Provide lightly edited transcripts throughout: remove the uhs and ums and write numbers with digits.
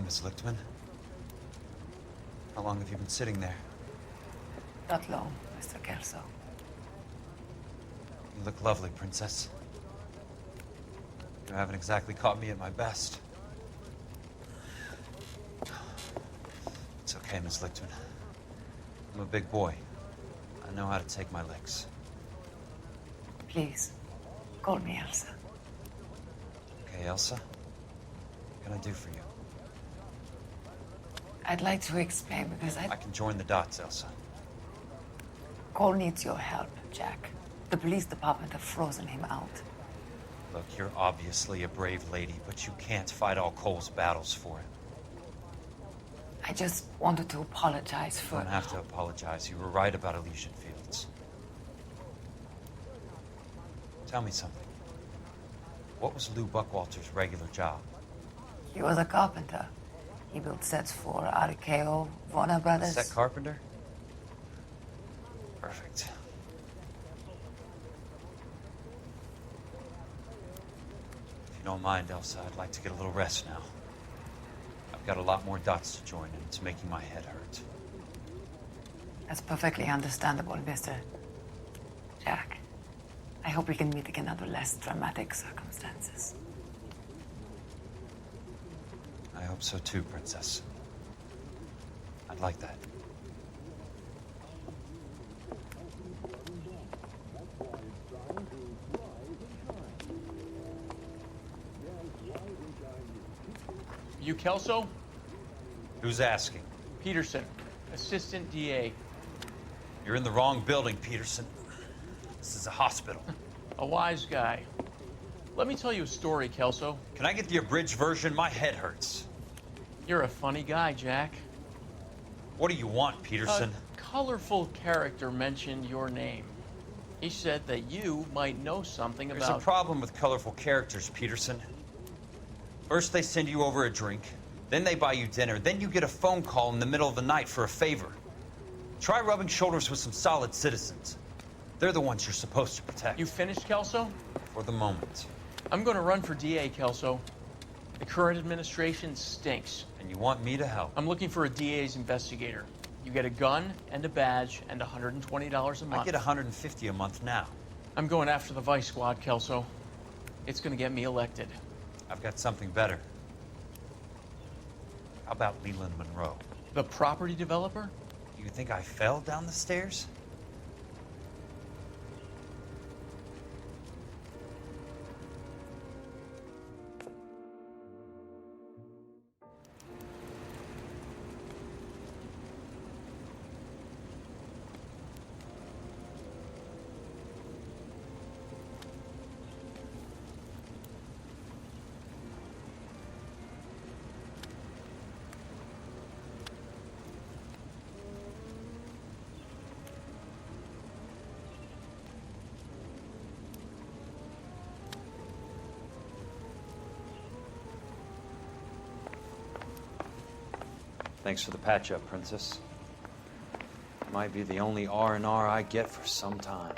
Miss Lichtman. How long have you been sitting there? Not long, Mr. Kelso. You look lovely, Princess. You haven't exactly caught me at my best. It's okay, Miss Lichtman. I'm a big boy. I know how to take my licks. Please, call me Elsa. Okay, Elsa? What can I do for you? I'd like to explain because I can join the dots, Elsa. Cole needs your help, Jack. The police department have frozen him out. Look, you're obviously a brave lady, but you can't fight all Cole's battles for it. I just wanted to apologize You for... don't have to apologize. You were right about Elysian Fields. Tell me something. What was Lou Buckwalter's regular job? He was a carpenter. He built sets for RKO, Warner Brothers. Set carpenter? Perfect. If you don't mind, Elsa, I'd like to get a little rest now. I've got a lot more dots to join, and it's making my head hurt. That's perfectly understandable, Mr. Jack. I hope we can meet again under less dramatic circumstances. I hope so too, Princess. I'd like that. You Kelso? Who's asking? Peterson, Assistant DA. You're in the wrong building, Peterson. This is a hospital. A wise guy. Let me tell you a story, Kelso. Can I get the abridged version? My head hurts. You're a funny guy, Jack. What do you want, Peterson? A colorful character mentioned your name. He said that you might know something There's about... a problem with colorful characters, Peterson. First they send you over a drink, then they buy you dinner, then you get a phone call in the middle of the night for a favor. Try rubbing shoulders with some solid citizens. They're the ones you're supposed to protect. You finished, Kelso? For the moment. I'm going to run for DA, Kelso. The current administration stinks. And you want me to help? I'm looking for a DA's investigator. You get a gun and a badge and $120 a month. I get $150 a month now. I'm going after the Vice Squad, Kelso. It's going to get me elected. I've got something better. How about Leland Monroe? The property developer? You think I fell down the stairs? Thanks for the patch-up, Princess. Might be the only R&R I get for some time.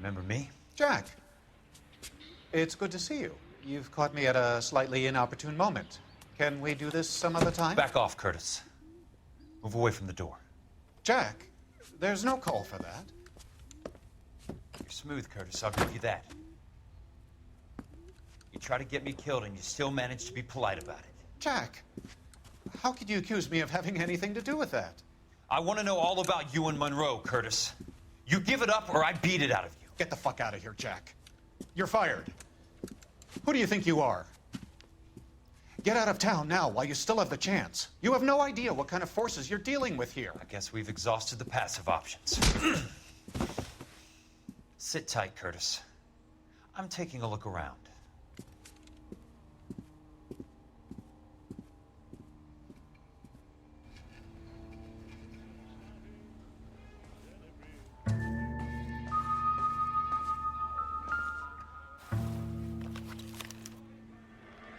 Remember me? Jack, it's good to see you. You've caught me at a slightly inopportune moment. Can we do this some other time? Back off, Curtis. Move away from the door. Jack, there's no call for that. You're smooth, Curtis. I'll give you that. You try to get me killed, and you still manage to be polite about it. Jack, how could you accuse me of having anything to do with that? I want to know all about you and Monroe, Curtis. You give it up, or I beat it out of you. Get the fuck out of here, Jack. You're fired. Who do you think you are? Get out of town now while you still have the chance. You have no idea what kind of forces you're dealing with here. I guess we've exhausted the passive options. Sit tight, Curtis. I'm taking a look around.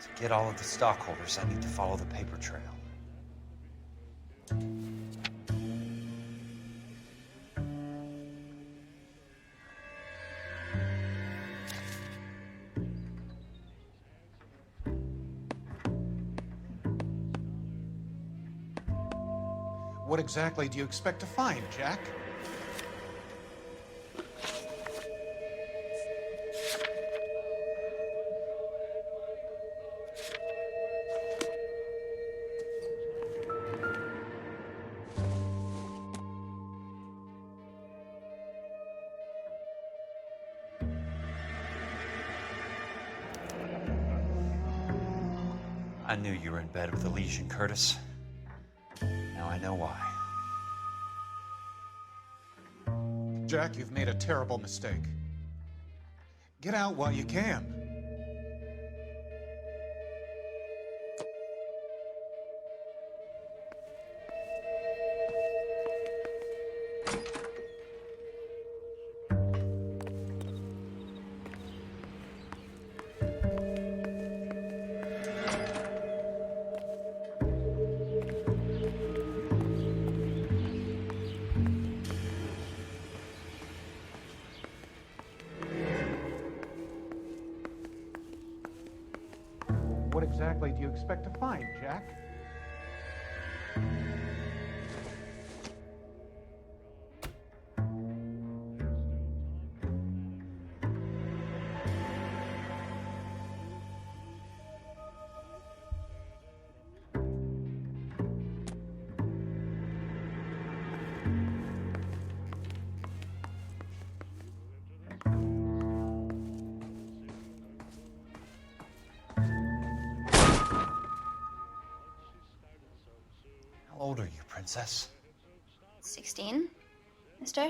To get all of the stockholders, I need to follow the paper trail. What exactly do you expect to find, Jack? I knew you were in bed with the Legion, Curtis. Now I know why. Jack, you've made a terrible mistake. Get out while you can. What exactly do you expect to find, Jack? How old are you, Princess? 16, mister?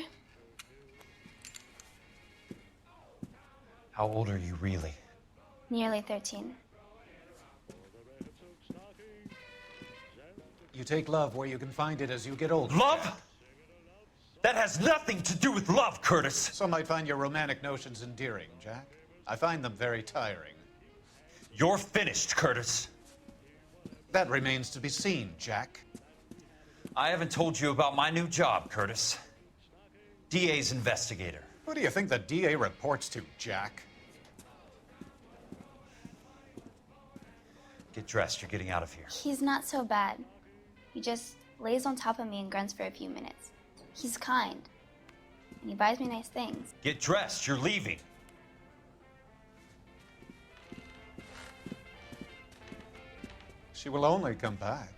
How old are you really? Nearly 13. You take love where you can find it as you get older. Love? That has nothing to do with love, Curtis. Some might find your romantic notions endearing, Jack. I find them very tiring. You're finished, Curtis. That remains to be seen, Jack. I haven't told you about my new job, Curtis. DA's investigator. Who do you think the DA reports to, Jack? Get dressed, you're getting out of here. He's not so bad. He just lays on top of me and grunts for a few minutes. He's kind. And he buys me nice things. Get dressed, you're leaving. She will only come back.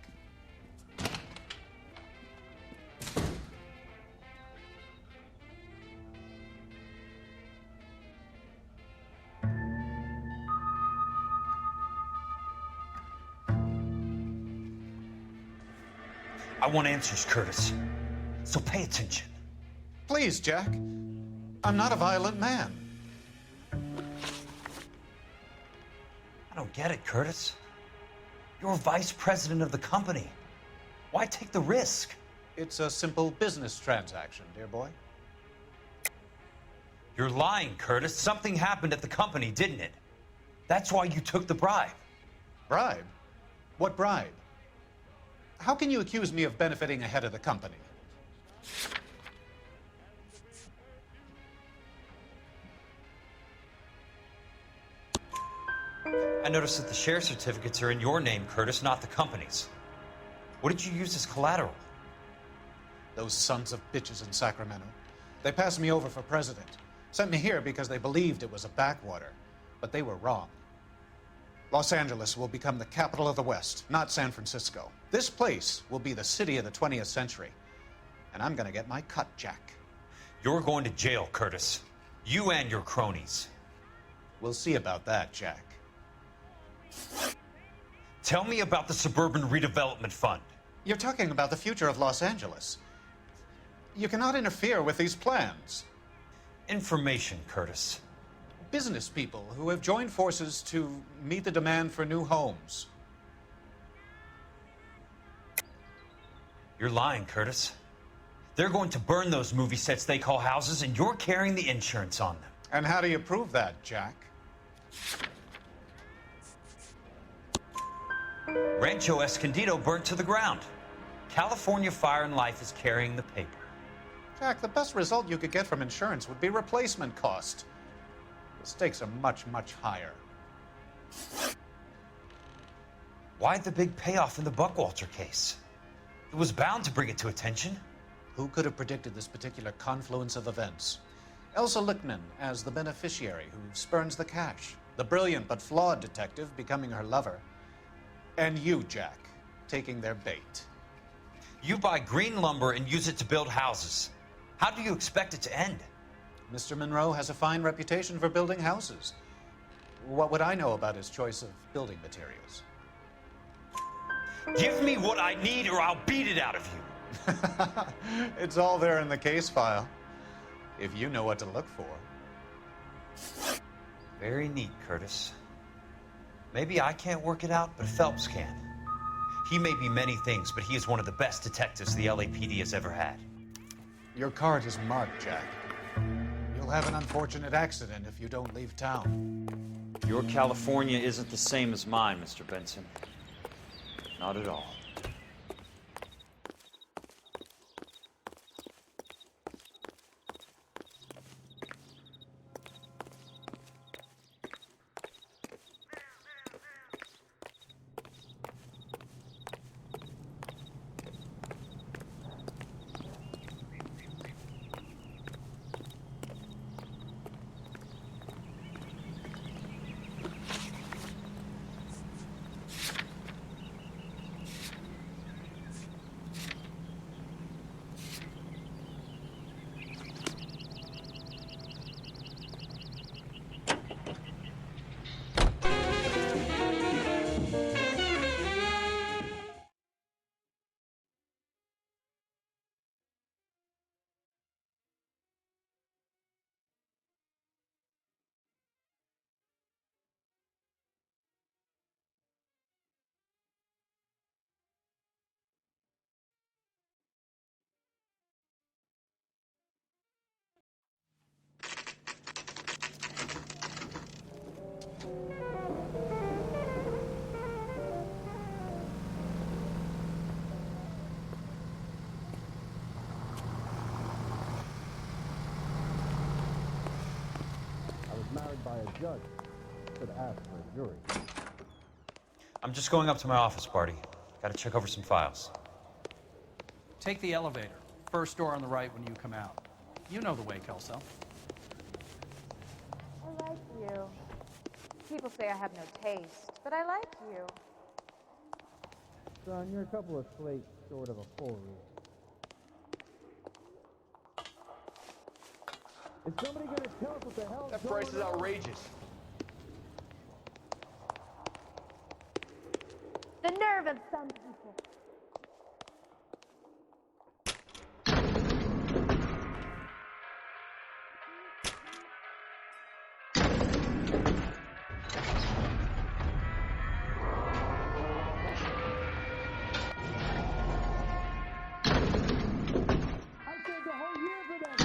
I want answers, Curtis. So pay attention. Please, Jack. I'm not a violent man. I don't get it, Curtis. You're vice president of the company. Why take the risk? It's a simple business transaction, dear boy. You're lying, Curtis. Something happened at the company, didn't it? That's why you took the bribe. Bribe? What bribe? How can you accuse me of benefiting ahead of the company? I noticed that the share certificates are in your name, Curtis, not the company's. What did you use as collateral? Those sons of bitches in Sacramento. They passed me over for president. Sent me here because they believed it was a backwater. But they were wrong. Los Angeles will become the capital of the West, not San Francisco. This place will be the city of the 20th century. And I'm gonna get my cut, Jack. You're going to jail, Curtis. You and your cronies. We'll see about that, Jack. Tell me about the Suburban Redevelopment Fund. You're talking about the future of Los Angeles. You cannot interfere with these plans. Information, Curtis. Business people who have joined forces to meet the demand for new homes. You're lying, Curtis. They're going to burn those movie sets they call houses, and you're carrying the insurance on them. And how do you prove that, Jack? Rancho Escondido burnt to the ground. California Fire and Life is carrying the paper. Jack, the best result you could get from insurance would be replacement cost. The stakes are much, much higher. Why the big payoff in the Buckwalter case? It was bound to bring it to attention. Who could have predicted this particular confluence of events? Elsa Lichtman as the beneficiary who spurns the cash. The brilliant but flawed detective becoming her lover. And you, Jack, taking their bait. You buy green lumber and use it to build houses. How do you expect it to end? Mr. Monroe has a fine reputation for building houses. What would I know about his choice of building materials? Give me what I need or I'll beat it out of you. It's all there in the case file, if you know what to look for. Very neat, Curtis. Maybe I can't work it out, but Phelps can. He may be many things, but he is one of the best detectives the LAPD has ever had. Your card is marked, Jack. You'll have an unfortunate accident if you don't leave town. Your California isn't the same as mine, Mr. Benson. Not at all. Married by a judge could ask for a jury. I'm just going up to my office, Barty. Gotta check over some files. Take the elevator. First door on the right when you come out. You know the way, Kelso. I like you. People say I have no taste, but I like you. Son, you're a couple of slates short of a full read. Is somebody gonna tell us what the hell? That price is outrageous. The nerve of some people. I saved a whole year for that.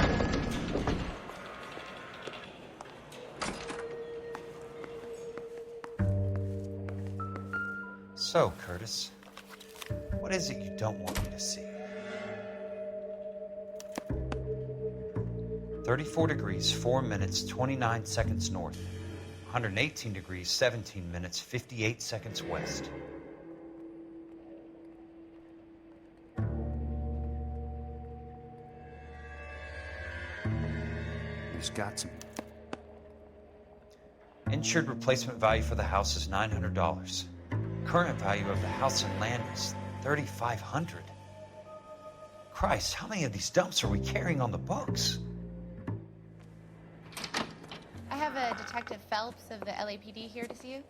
So, Curtis, what is it you don't want me to see? 34 degrees, 4 minutes, 29 seconds north. 118 degrees, 17 minutes, 58 seconds west. He's got some. Insured replacement value for the house is $900. Current value of the house and land is $3,500. Christ, how many of these dumps are we carrying on the books? I have a Detective Phelps of the LAPD here to see you.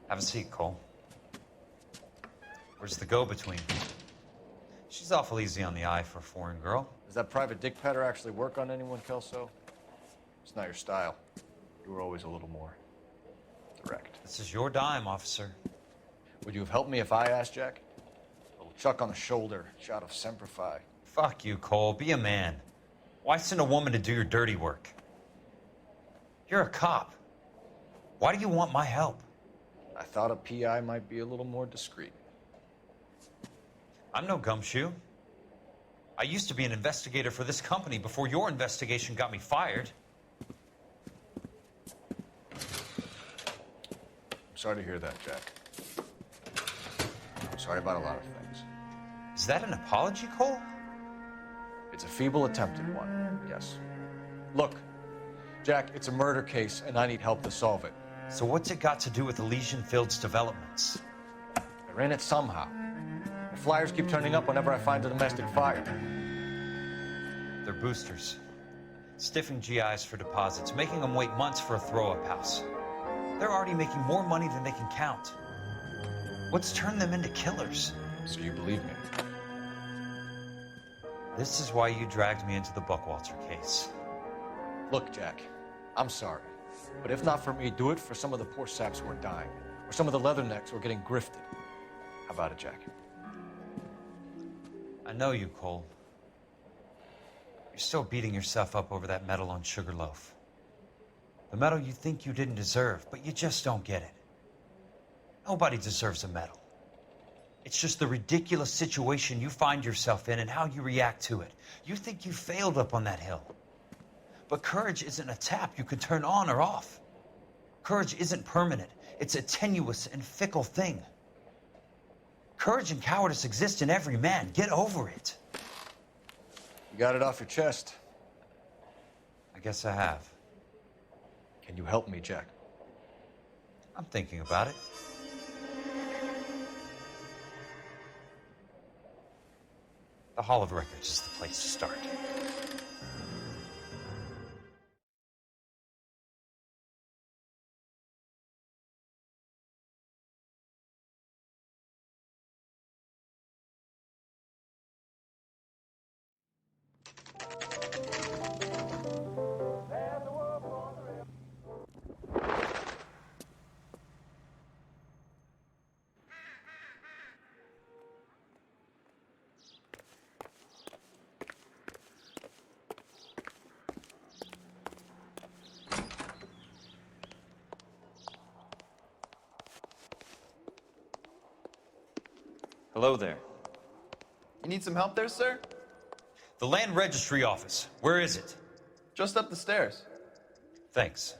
Have a seat, Cole. Where's the go-between? She's awful easy on the eye for a foreign girl. Does that private dick patter actually work on anyone, Kelso? It's not your style. You were always a little more direct. This is your dime, officer. Would you have helped me if I asked, Jack? A little chuck on the shoulder, shot of Semper Fi. Fuck you, Cole. Be a man. Why send a woman to do your dirty work? You're a cop. Why do you want my help? I thought a PI might be a little more discreet. I'm no gumshoe. I used to be an investigator for this company before your investigation got me fired. I'm sorry to hear that, Jack. I'm sorry about a lot of things. Is that an apology, Cole? It's a feeble attempt at one, yes. Look, Jack, it's a murder case, and I need help to solve it. So what's it got to do with Elysian Fields developments? They're in it somehow. The flyers keep turning up whenever I find a domestic fire. They're boosters. Stiffing GIs for deposits, making them wait months for a throw-up house. They're already making more money than they can count. What's turned them into killers? So you believe me? This is why you dragged me into the Buckwalter case. Look, Jack, I'm sorry. But if not for me, do it for some of the poor saps who are dying. Or some of the leathernecks who are getting grifted. How about it, Jack? I know you, Cole. You're still beating yourself up over that medal on Sugarloaf. The medal you think you didn't deserve, but you just don't get it. Nobody deserves a medal. It's just the ridiculous situation you find yourself in and how you react to it. You think you failed up on that hill. But courage isn't a tap you can turn on or off. Courage isn't permanent. It's a tenuous and fickle thing. Courage and cowardice exist in every man. Get over it. You got it off your chest. I guess I have. Can you help me, Jack? I'm thinking about it. The Hall of Records is the place to start. Hello there. You need some help there, sir? The Land Registry Office. Where is it? Just up the stairs. Thanks.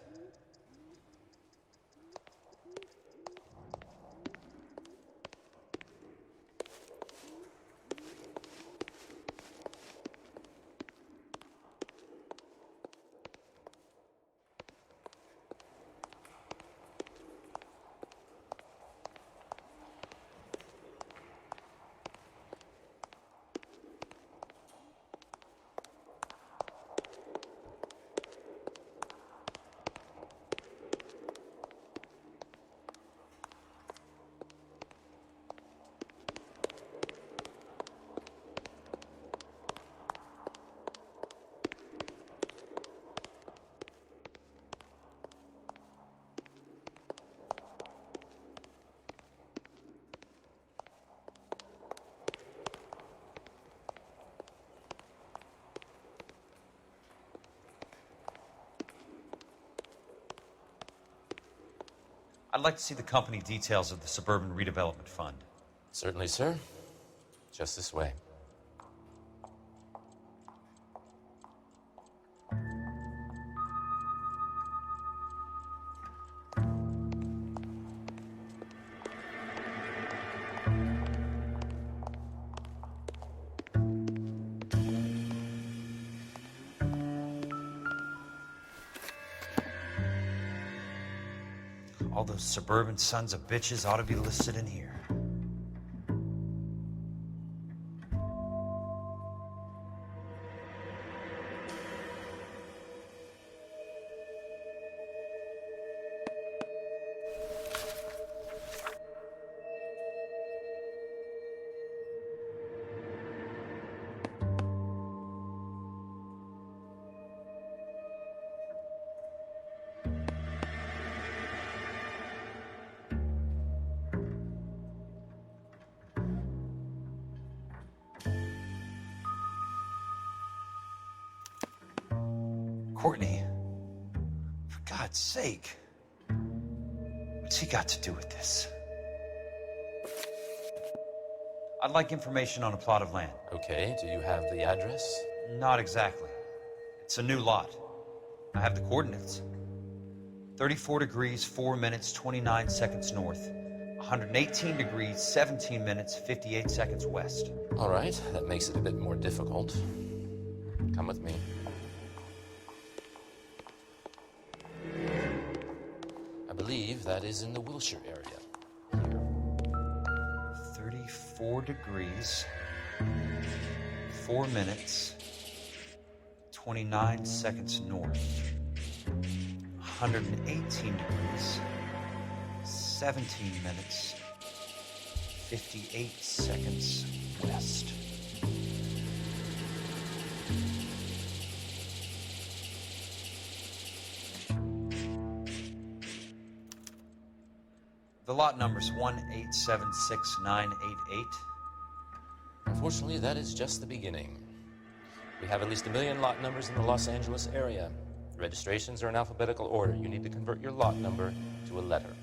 I'd like to see the company details of the Suburban Redevelopment Fund. Certainly, sir. Just this way. All those suburban sons of bitches ought to be listed in here. Courtney, for God's sake, what's he got to do with this? I'd like information on a plot of land. Okay, do you have the address? Not exactly. It's a new lot. I have the coordinates. 34 degrees, 4 minutes, 29 seconds north. 118 degrees, 17 minutes, 58 seconds west. All right, that makes it a bit more difficult. Come with me. I believe that is in the Wilshire area. Here. 34 degrees, 4 minutes, 29 seconds north. 118 degrees, 17 minutes, 58 seconds west. The lot number's 1876988. Unfortunately, that is just the beginning. We have at least 1 million lot numbers in the Los Angeles area. Registrations are in alphabetical order. You need to convert your lot number to a letter.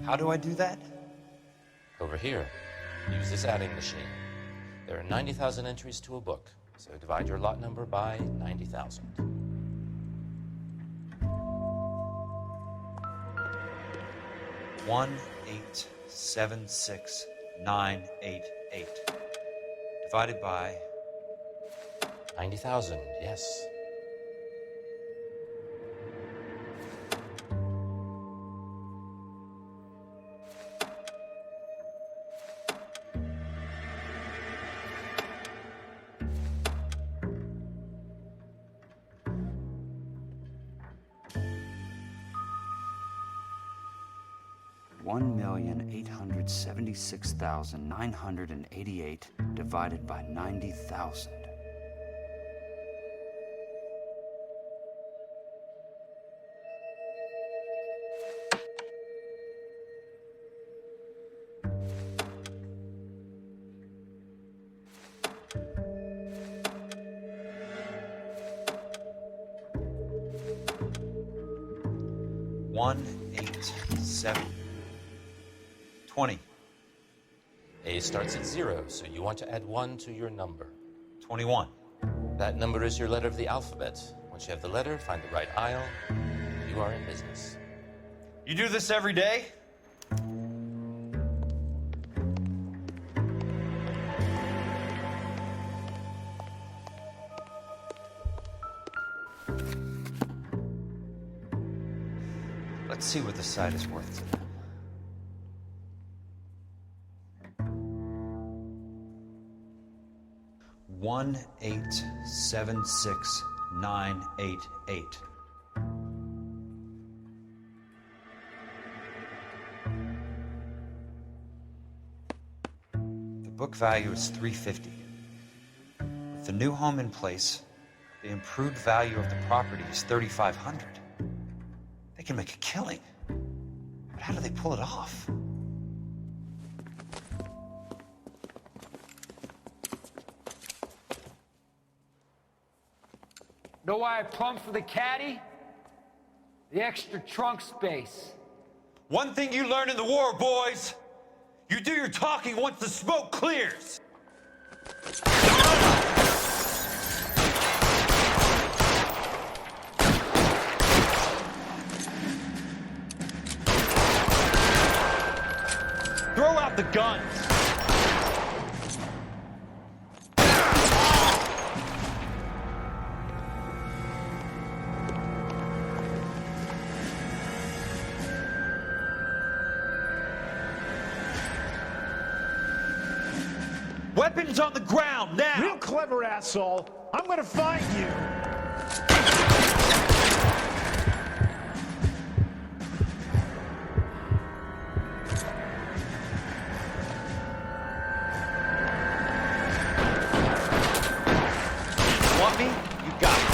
How do I do that? Over here, use this adding machine. There are 90,000 entries to a book, so divide your lot number by 90,000. One 8776988 divided by 90,000, yes. $1,876,988 divided by 90,000. One 877 20. A starts at 0, so you want to add 1 to your number. 21. That number is your letter of the alphabet. Once you have the letter, find the right aisle. You are in business. You do this every day? Let's see what the site is worth to them. $1,876,988. The book value is $350. With the new home in place, the improved value of the property is $3,500. They can make a killing. But how do they pull it off? Know why I plumbed for the caddy? The extra trunk space. One thing you learn in the war, boys. You do your talking once the smoke clears. Throw out the guns. Weapons on the ground, now! Real clever, asshole. I'm gonna find you. Want me? You got it.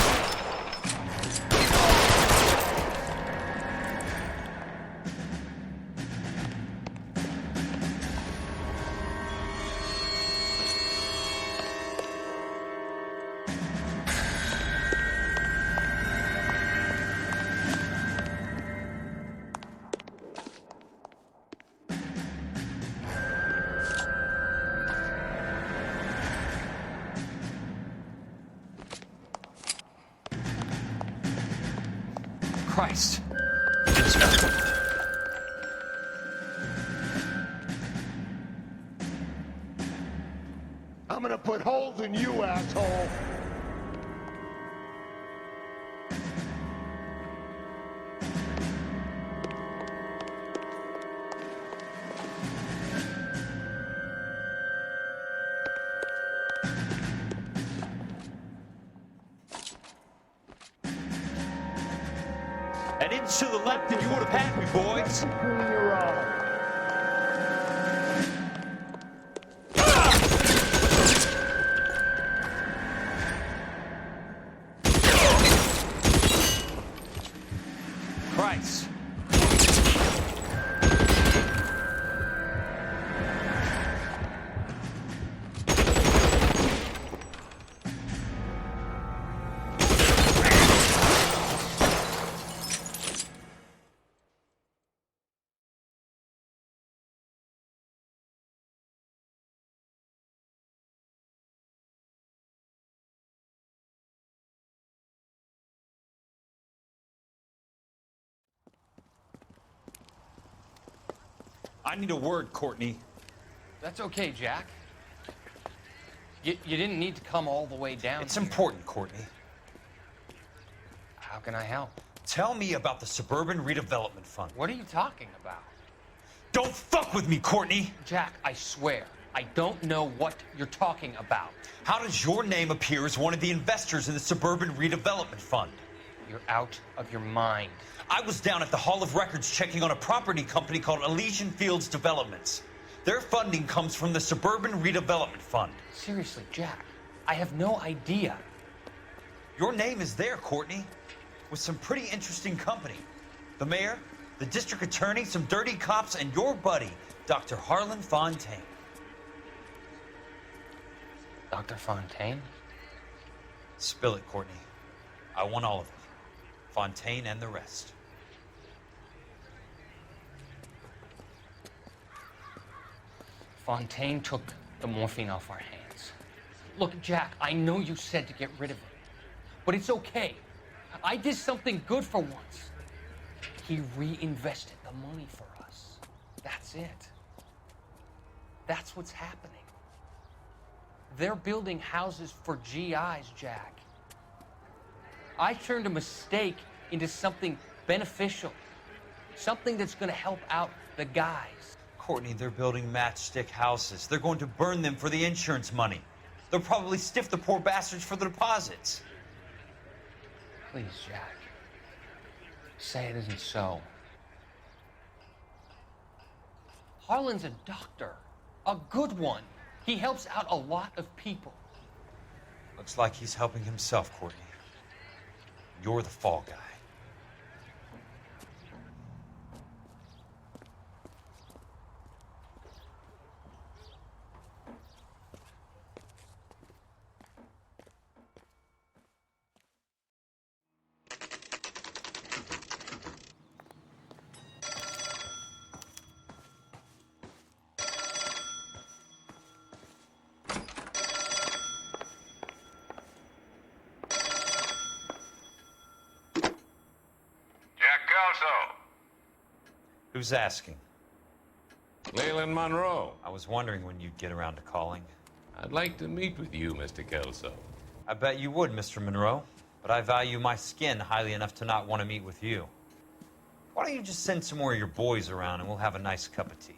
Christ. I'm gonna put holes in you, asshole. An inch to the left and you would have had me, boys. Between your eyes. Christ. I need a word, Courtney. That's okay, Jack. You didn't need to come all the way down. It's here. important, Courtney. How can I help? Tell me about the Suburban Redevelopment Fund. What are you talking about? Don't fuck with me, Courtney! Jack, I swear, I don't know what you're talking about. How does your name appear as one of the investors in the Suburban Redevelopment Fund? You're out of your mind. I was down at the Hall of Records checking on a property company called Elysian Fields Developments. Their funding comes from the Suburban Redevelopment Fund. Seriously, Jack, I have no idea. Your name is there, Courtney, with some pretty interesting company. The mayor, the district attorney, some dirty cops, and your buddy, Dr. Harlan Fontaine. Dr. Fontaine? Spill it, Courtney. I want all of it. Fontaine and the rest. Fontaine took the morphine off our hands. Look, Jack, I know you said to get rid of it, but it's okay. I did something good for once. He reinvested the money for us. That's it. That's what's happening. They're building houses for GIs, Jack. I turned a mistake into something beneficial, something that's going to help out the guys. Courtney, they're building matchstick houses. They're going to burn them for the insurance money. They'll probably stiff the poor bastards for the deposits. Please, Jack. Say it isn't so. Harlan's a doctor. A good one. He helps out a lot of people. Looks like he's helping himself, Courtney. You're the fall guy. Who's asking? Leland Monroe. I was wondering when you'd get around to calling. I'd like to meet with you, Mr. Kelso. I bet you would, Mr. Monroe. But I value my skin highly enough to not want to meet with you. Why don't you just send some more of your boys around and we'll have a nice cup of tea?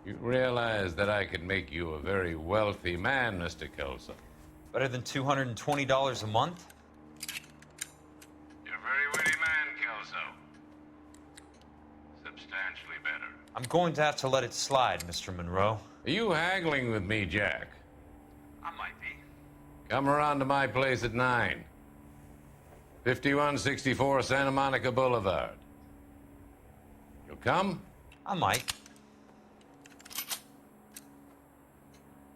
You realize that I could make you a very wealthy man, Mr. Kelso. Better than $220 a month? You're a very witty man, Kelso. Substantially better. I'm going to have to let it slide, Mr. Monroe. Are you haggling with me, Jack? I might be. Come around to my place at 9. 5164 Santa Monica Boulevard. You'll come? I might.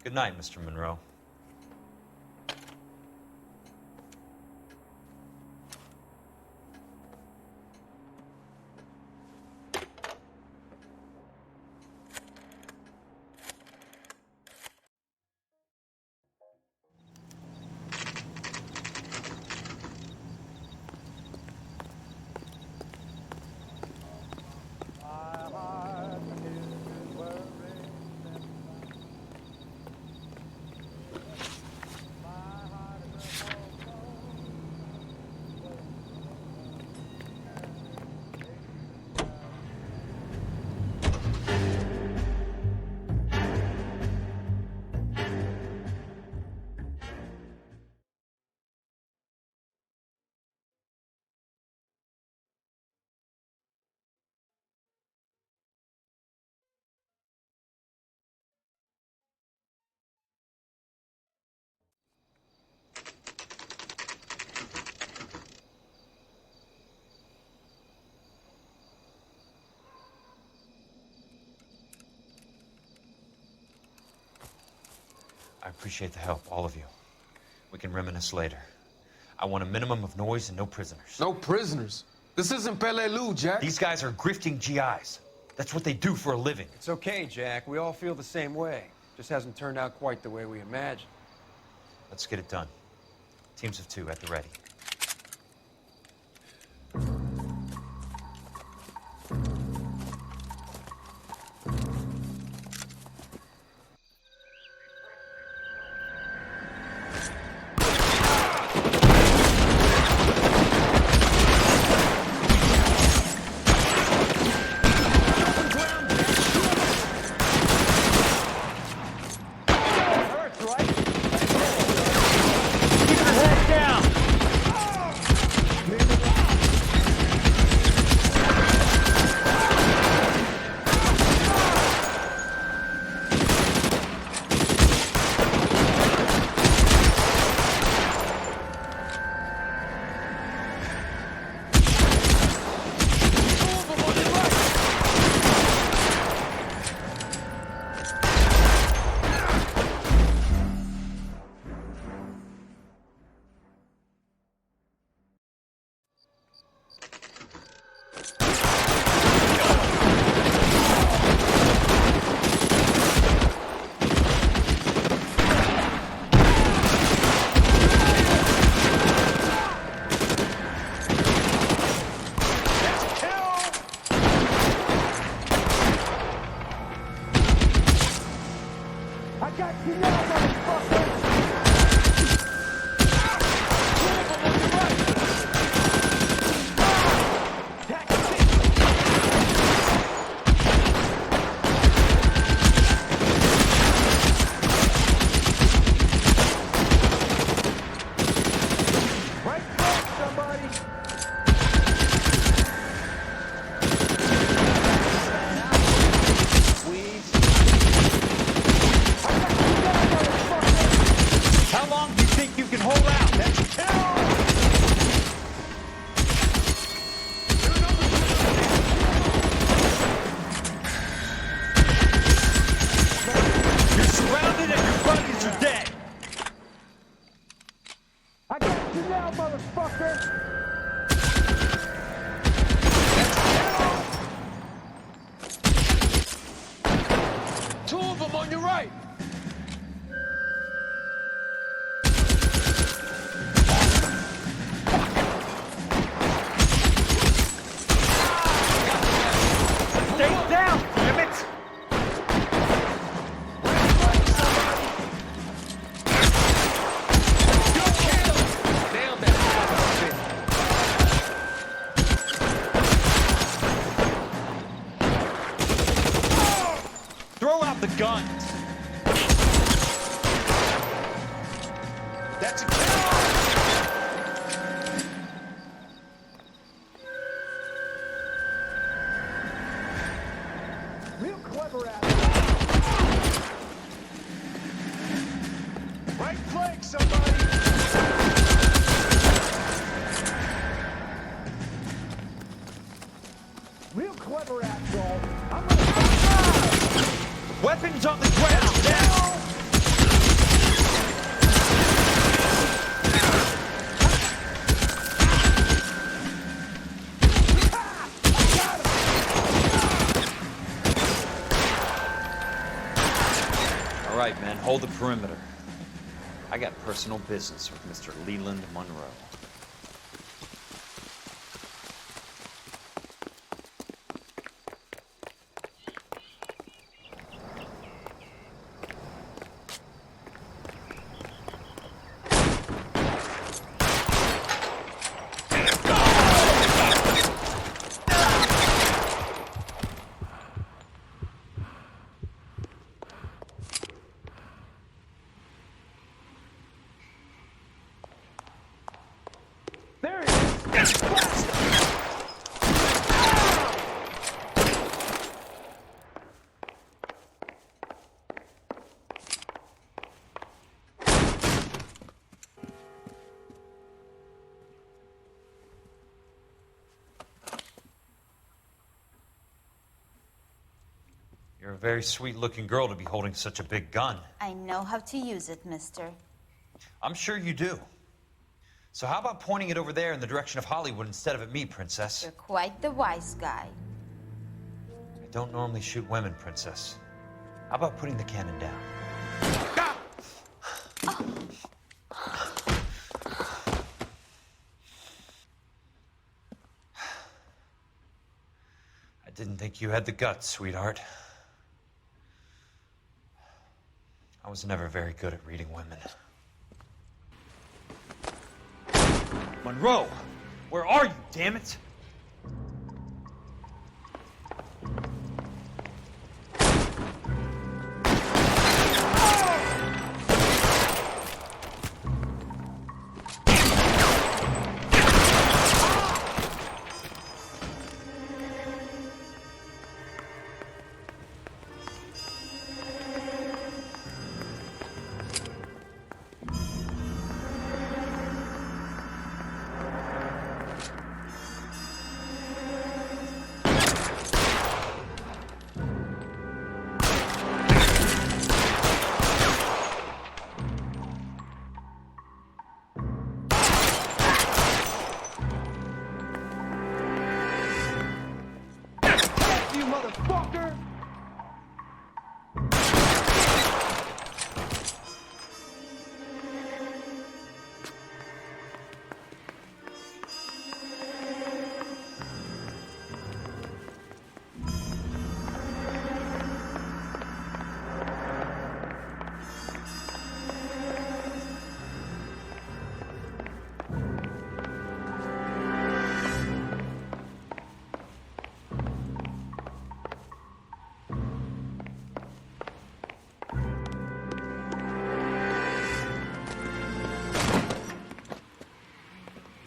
Good night, Mr. Monroe. I appreciate the help, all of you. We can reminisce later. I want a minimum of noise and no prisoners. No prisoners? This isn't Peleliu, Jack. These guys are grifting GIs. That's what they do for a living. It's okay, Jack. We all feel the same way. Just hasn't turned out quite the way we imagined. Let's get it done. Teams of 2 at the ready. Throw the guns. That's a Real clever at right flank, somebody! Real clever asshole. I'm gonna Weapons on the ground, down! All right, men, hold the perimeter. I got personal business with Mr. Leland Monroe. There it is! You're a very sweet-looking girl to be holding such a big gun. I know how to use it, mister. I'm sure you do. So how about pointing it over there in the direction of Hollywood instead of at me, Princess? You're quite the wise guy. I don't normally shoot women, Princess. How about putting the cannon down? I didn't think you had the guts, sweetheart. I was never very good at reading women. Monroe! Where are you, damn it? You motherfucker!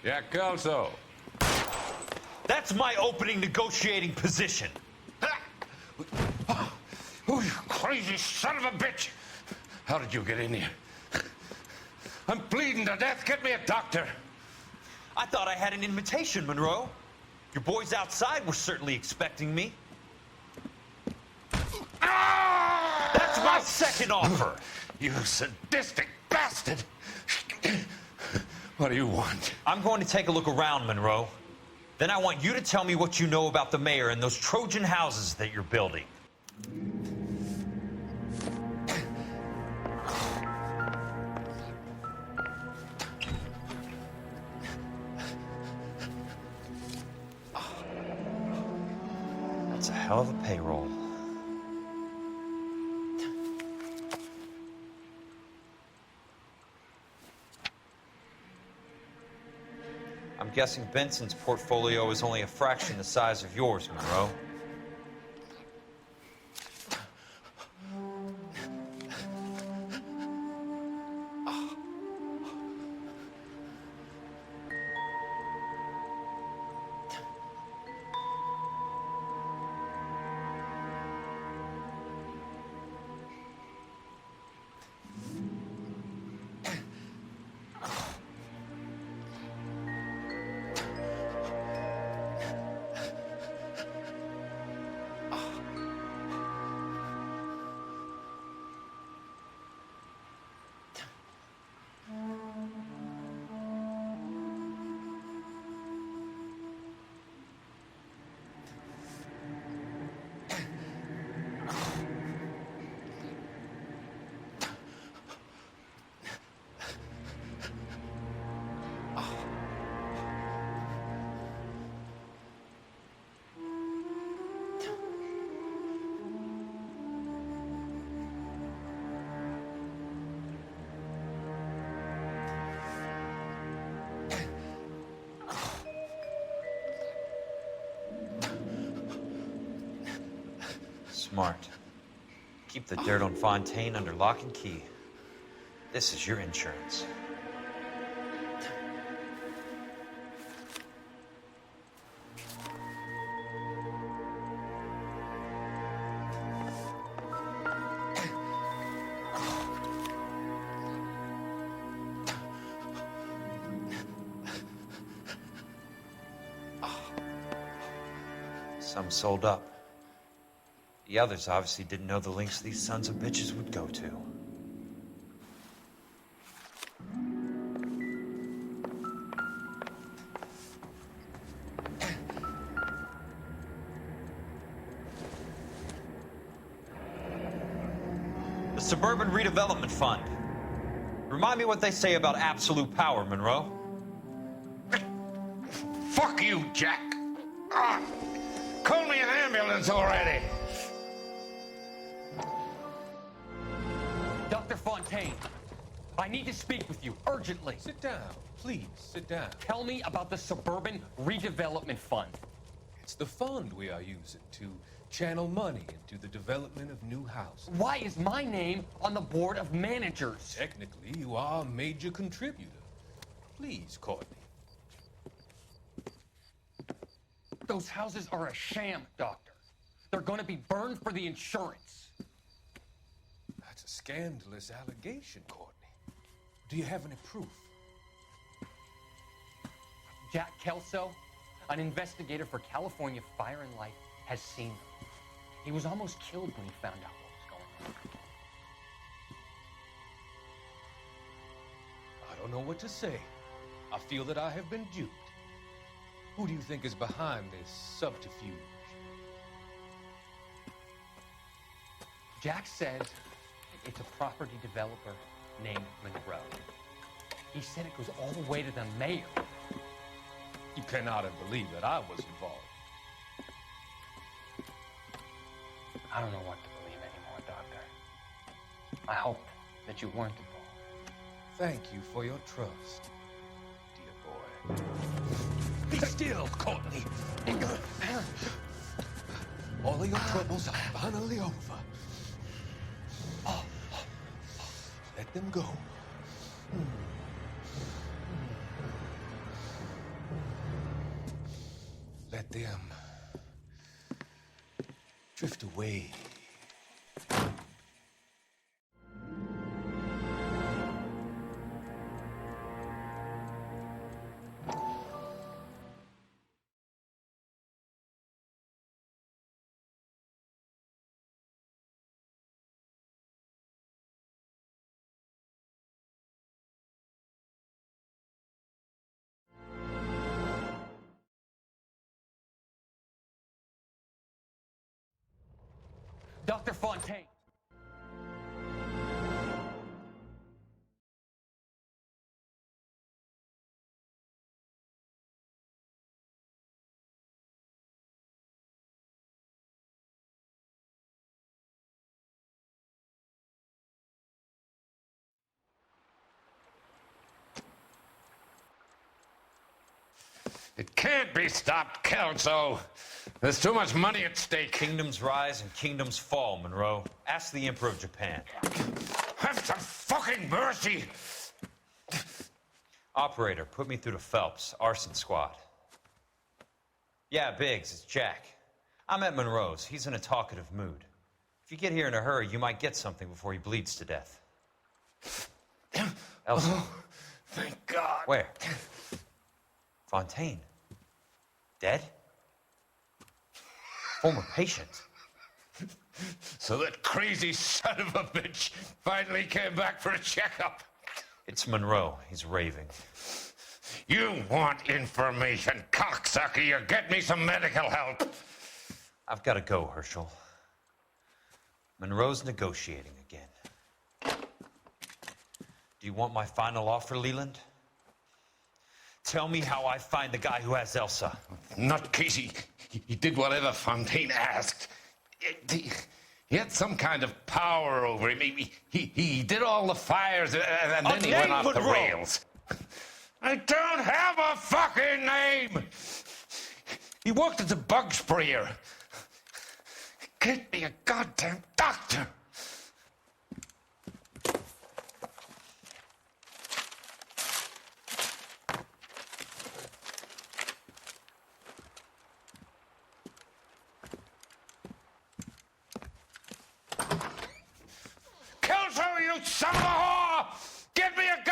Jack Kelso. That's my opening negotiating position. Oh, you crazy son of a bitch! How did you get in here? I'm bleeding to death. Get me a doctor. I thought I had an invitation, Monroe. Your boys outside were certainly expecting me. That's my second offer. You sadistic bastard! What do you want? I'm going to take a look around, Monroe. Then I want you to tell me what you know about the mayor and those Trojan houses that you're building. That's a hell of a payroll. I'm guessing Benson's portfolio is only a fraction the size of yours, Monroe. Smart. Keep the dirt on Fontaine under lock and key. This is your insurance. Some sold up. The others obviously didn't know the lengths these sons of bitches would go to. The Suburban Redevelopment Fund. Remind me what they say about absolute power, Monroe. Fuck you, Jack. Call me an ambulance already. Dr. Fontaine, I need to speak with you urgently. Sit down. Please, sit down. Tell me about the Suburban Redevelopment Fund. It's the fund we are using to channel money into the development of new houses. Why is my name on the board of managers? Technically, you are a major contributor. Please, Courtney. Those houses are a sham, Doctor. They're going to be burned for the insurance. That's a scandalous allegation, Courtney. Do you have any proof? Jack Kelso, an investigator for California Fire and Life, has seen them. He was almost killed when he found out what was going on. I don't know what to say. I feel that I have been duped. Who do you think is behind this subterfuge? Jack says it's a property developer named Monroe. He said it goes all the way to the mayor. You cannot believe that I was involved. I don't know what to believe anymore, Doctor. I hope that you weren't involved. Thank you for your trust, dear boy. Be still, Courtney. All of your troubles are finally over. Let them go. Let them drift away. Dr. Fontaine. It can't be stopped, Kelso. There's too much money at stake. Kingdoms rise and kingdoms fall, Monroe. Ask the Emperor of Japan. Have some fucking mercy! Operator, put me through to Phelps, arson squad. Yeah, Biggs, it's Jack. I'm at Monroe's. He's in a talkative mood. If you get here in a hurry, you might get something before he bleeds to death. Elsa. Oh, thank God. Where? Fontaine. Dead? Former patient. So that crazy son of a bitch finally came back for a checkup. It's Monroe. He's raving. You want information, cocksucker. You get me some medical help. I've got to go, Herschel. Monroe's negotiating again. Do you want my final offer, Leland? Tell me how I find the guy who has Elsa. Nutcase, he did whatever Fontaine asked. He had some kind of power over him. He did all the fires, and then he went off the rails. I don't have a fucking name! He worked as a bug sprayer. Get me a goddamn doctor! Kill her, you son of a whore! Get me a